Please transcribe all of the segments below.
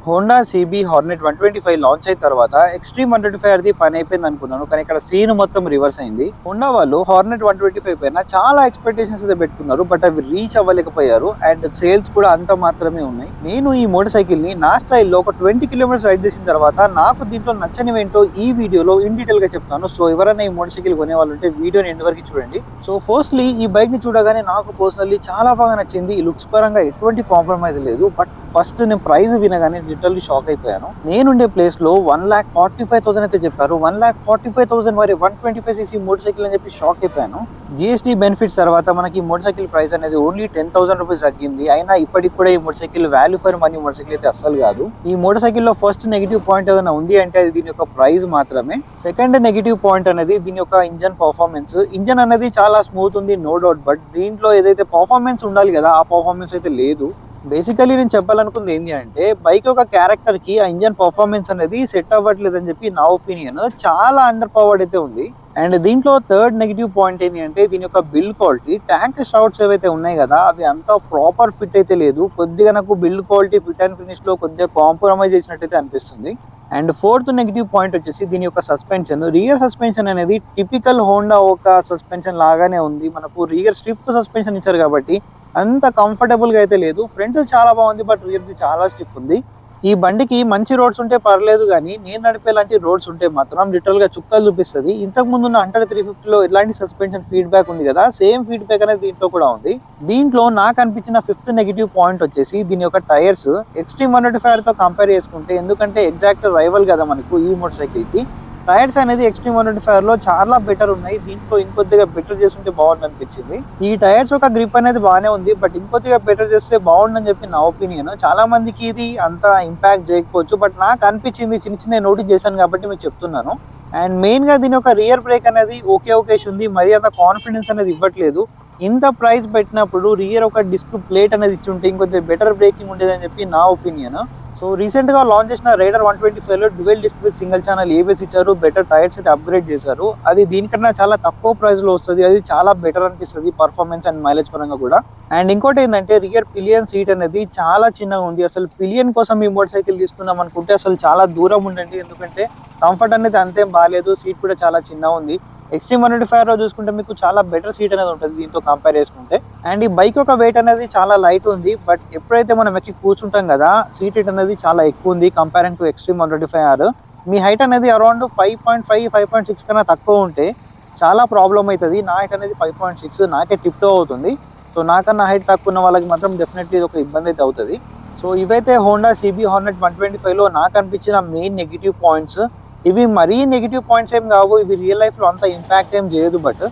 Honda CB Hornet 125 launch అయిన తర్వాత extreme 125 అది పని అయిపోయింది అనుకున్నాను, కానీ ఇక్కడ సీన్ మొత్తం రివర్స్ అయింది. హోండా వాళ్ళు హార్నెట్ 125 పైన చాలా ఎక్స్పెక్టేషన్స్ అయితే పెట్టుకున్నారు, బట్ అవి రీచ్ అవ్వలేకపోయారు అండ్ సేల్స్ కూడా అంత మాత్రమే ఉన్నాయి. నేను ఈ మోటార్ సైకిల్ ని నా స్టైల్లో ఒక 20 కిలోమీటర్స్ రైడ్ చేసిన తర్వాత నాకు దీంట్లో నచ్చనివేంటో ఈ వీడియోలో ఇన్ డీటెయిల్ గా చెప్తాను. సో ఎవరైనా ఈ మోటార్ సైకిల్ కొనే వాళ్ళు ఉంటే వీడియోని ఎండ్ వరకు చూడండి. సో ఫస్ట్లీ ఈ బైక్ ని చూడగానే నాకు పర్సనల్లీ చాలా బాగా నచ్చింది. ఈ లుక్స్ పరంగా ఎటువంటి కాంప్రమైజ్ లేదు, బట్ ఫస్ట్ నేను ప్రైస్ వినగానే లిటరల్లీ షాక్ అయిపోయాను. నేనుండే ప్లేస్ లో 1,45,000 అయితే చెప్పారు. 1,45,000 మరి 125cc మోటార్ సైకిల్ అని చెప్పి షాక్ అయిపోయాను. జిఎస్టీ బెనిఫిట్స్ తర్వాత మనకి మోటార్ సైకిల్ ప్రైస్ అనేది ఓన్లీ 10,000 రూపీస్ తగ్గింది. అయినా ఇప్పటికి కూడా ఈ motor cycle value for money motor cycle అయితే అస్సలు కాదు. ఈ మోటార్ సైకిల్ లో ఫస్ట్ నెగిటివ్ పాయింట్ ఏదైనా ఉంది అంటే అది దీని యొక్క ప్రైస్ మాత్రమే. సెకండ్ నెగిటివ్ పాయింట్ అనేది దీని యొక్క ఇంజన్ పర్ఫార్మెన్స్. ఇంజన్ అనేది చాలా స్మూత్ ఉంది, నో డౌట్, బట్ దీంట్లో ఏదైతే పర్ఫార్మెన్స్ ఉండాలి కదా ఆ పర్ఫార్మెన్స్ అయితే లేదు. బేసికలీ నేను చెప్పాలనుకుంది ఏంటి అంటే బైక్ యొక్క క్యారెక్టర్ కి ఆ ఇంజన్ పర్ఫార్మెన్స్ అనేది సెట్ అవ్వట్లేదు అని చెప్పి నా ఒపీనియన్. చాలా అండర్ పవర్డ్ అయితే ఉంది. అండ్ దీంట్లో థర్డ్ నెగిటివ్ పాయింట్ ఏంటి అంటే దీని యొక్క బిల్డ్ క్వాలిటీ. ట్యాంక్ స్ట్రౌట్స్ ఏవైతే ఉన్నాయి కదా అవి అంతా ప్రాపర్ ఫిట్ అయితే లేదు. కొద్దిగా నాకు build quality fit and finish లో కొద్దిగా కాంప్రమైజ్ చేసినట్టయితే అనిపిస్తుంది. అండ్ ఫోర్త్ నెగిటివ్ పాయింట్ వచ్చేసి దీని యొక్క సస్పెన్షన్. రియర్ సస్పెన్షన్ అనేది టిపికల్ హోండా ఒక సస్పెన్షన్ లాగానే ఉంది. మనకు రియర్ స్టిఫ్ సస్పెన్షన్ ఇచ్చారు కాబట్టి అంత కంఫర్టబుల్ గా అయితే లేదు. ఫ్రంట్ చాలా బాగుంది, బట్ రియర్ చాలా స్టిఫ్ ఉంది. ఈ బండికి మంచి రోడ్స్ ఉంటే పర్లేదు, కానీ నేను నడిపే లాంటి రోడ్స్ ఉంటే మాత్రం లిటరల్ గా చుక్కలు చూపిస్తుంది. ఇంతకు ముందు ఉన్న 350లో ఇలాంటి సస్పెన్షన్ ఫీడ్బ్యాక్ ఉంది కదా, సేమ్ ఫీడ్బ్యాక్ అనేది దీంట్లో కూడా ఉంది. దీంట్లో నాకు అనిపించిన ఫిఫ్త్ నెగిటివ్ పాయింట్ వచ్చేసి దీని యొక్క టైర్స్. ఎక్స్ట్రీమ్ 125 తో కంపేర్ చేసుకుంటే, ఎందుకంటే ఎగ్జాక్ట్ రైవల్ కదా మనకు ఈ మోటార్ సైకిల్ కి, టైర్స్ అనేది ఎక్స్ట్రీమ్ 125 లో చాలా బెటర్ ఉన్నాయి. దీంట్లో ఇంకొద్దిగా బెటర్ చేస్తుంటే బాగుంది అనిపించింది. ఈ టైర్స్ ఒక గ్రిప్ అనేది బాగానే ఉంది, బట్ ఇంకొద్దిగా బెటర్ చేస్తే బాగుండని చెప్పి నా ఒపీనియన్. చాలా మందికి ఇది అంత ఇంపాక్ట్ చేయకపోవచ్చు, బట్ నాకు అనిపించింది. చిన్న చిన్న నోటీస్ చేశాను కాబట్టి మీకు చెప్తున్నాను. అండ్ మెయిన్ గా దీని ఒక రియర్ బ్రేక్ అనేది ఓకే ఉంది, మరి అంత కాన్ఫిడెన్స్ అనేది ఇవ్వట్లేదు. ఇంత ప్రైస్ పెట్టినప్పుడు రియర్ ఒక డిస్క్ ప్లేట్ అనేది ఇచ్చి ఉంటే ఇంకొద్దిగా బెటర్ బ్రేకింగ్ ఉండేదని చెప్పి నా ఒపీనియన్. సో రీసెంట్ గా లాంచ్ చేసిన రైడర్ 125 లో dual disc with single channel ABS ఇచ్చారు. బెటర్ టైర్స్ అయితే అప్గ్రేడ్ చేశారు. అది దీనికన్నా చాలా తక్కువ ప్రైస్ లో వస్తుంది. అది చాలా బెటర్ అనిపిస్తుంది పర్ఫార్మెన్స్ అండ్ మైలేజ్ పరంగా కూడా. అండ్ ఇంకోటి ఏంటంటే రియర్ పిలియన్ సీట్ అనేది చాలా చిన్నగా ఉంది. అసలు పిలియన్ కోసం ఈ మోటార్ సైకిల్ తీసుకుందాం అనుకుంటే అసలు చాలా దూరం ఉండండి, ఎందుకంటే కంఫర్ట్ అనేది అంతేం బాగాలేదు. సీట్ కూడా చాలా చిన్నగా ఉంది. ఎక్స్ట్రీమ్ 125 లో చూసుకుంటే మీకు చాలా బెటర్ సీట్ అనేది ఉంటుంది దీంతో కంపేర్ చేసుకుంటే. అండ్ ఈ బైక్ యొక్క వెయిట్ అనేది చాలా లైట్ ఉంది, బట్ ఎప్పుడైతే మనం ఎక్కి కూర్చుంటాం కదా సీట్ హైట్ అనేది చాలా ఎక్కువ ఉంది comparing to extreme 125R. Me height అనేది అరౌండ్ 5.5, 5.6 కన్నా తక్కువ ఉంటే చాలా ప్రాబ్లం అవుతుంది. నా హైట్ అనేది 5.6, నాకే టిప్ అవుతుంది. సో నాకన్నా హైట్ తక్కువ ఉన్న వాళ్ళకి మాత్రం డెఫినెట్లీ ఇది ఒక ఇబ్బంది అయితే అవుతుంది. సో ఇవైతే హోండా సిబి హార్నెట్ 125 లో నాకు అనిపించిన మెయిన్ నెగిటివ్ పాయింట్స్. ఇవి మరీ నెగిటివ్ పాయింట్స్ ఏం కావు, ఇవి రియల్ లైఫ్ లో అంత ఇంపాక్ట్ ఏం చేయదు. బట్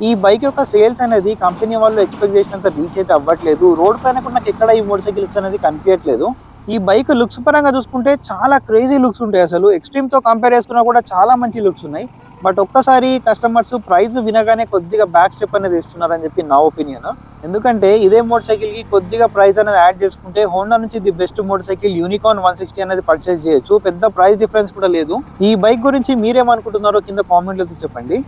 ఈ బైక్ యొక్క సేల్స్ అనేది కంపెనీ వాళ్ళు ఎక్స్పెక్ట్ చేసినంత రీచ్ అయితే అవ్వట్లేదు. రోడ్ పైన కూడా నాకు ఎక్కడ ఈ మోటార్ సైకిల్స్ అనేది కనిపించట్లేదు. ఈ బైక్ లుక్స్ పరంగా చూసుకుంటే చాలా క్రేజీ లుక్స్ ఉంటాయి. అసలు ఎక్స్ట్రీమ్ తో కంపేర్ చేసుకున్నా కూడా చాలా మంచి లుక్స్ ఉన్నాయి. బట్ ఒక్కసారి కస్టమర్స్ ప్రైస్ వినగానే కొద్దిగా బ్యాక్ స్టెప్ అనేది ఇస్తున్నారని చెప్పి నా ఒపీనియన్. ఎందుకంటే ఇదే మోటార్ సైకిల్ కి కొద్దిగా ప్రైస్ అనేది యాడ్ చేసుకుంటే హోండా నుంచి the best motor cycle unicorn 160 అనేది పర్చేస్ చేయొచ్చు. పెద్ద ప్రైస్ డిఫరెన్స్ కూడా లేదు. ఈ బైక్ గురించి మీరేమనుకుంటున్నారో కింద కామెంట్ లో చెప్పండి.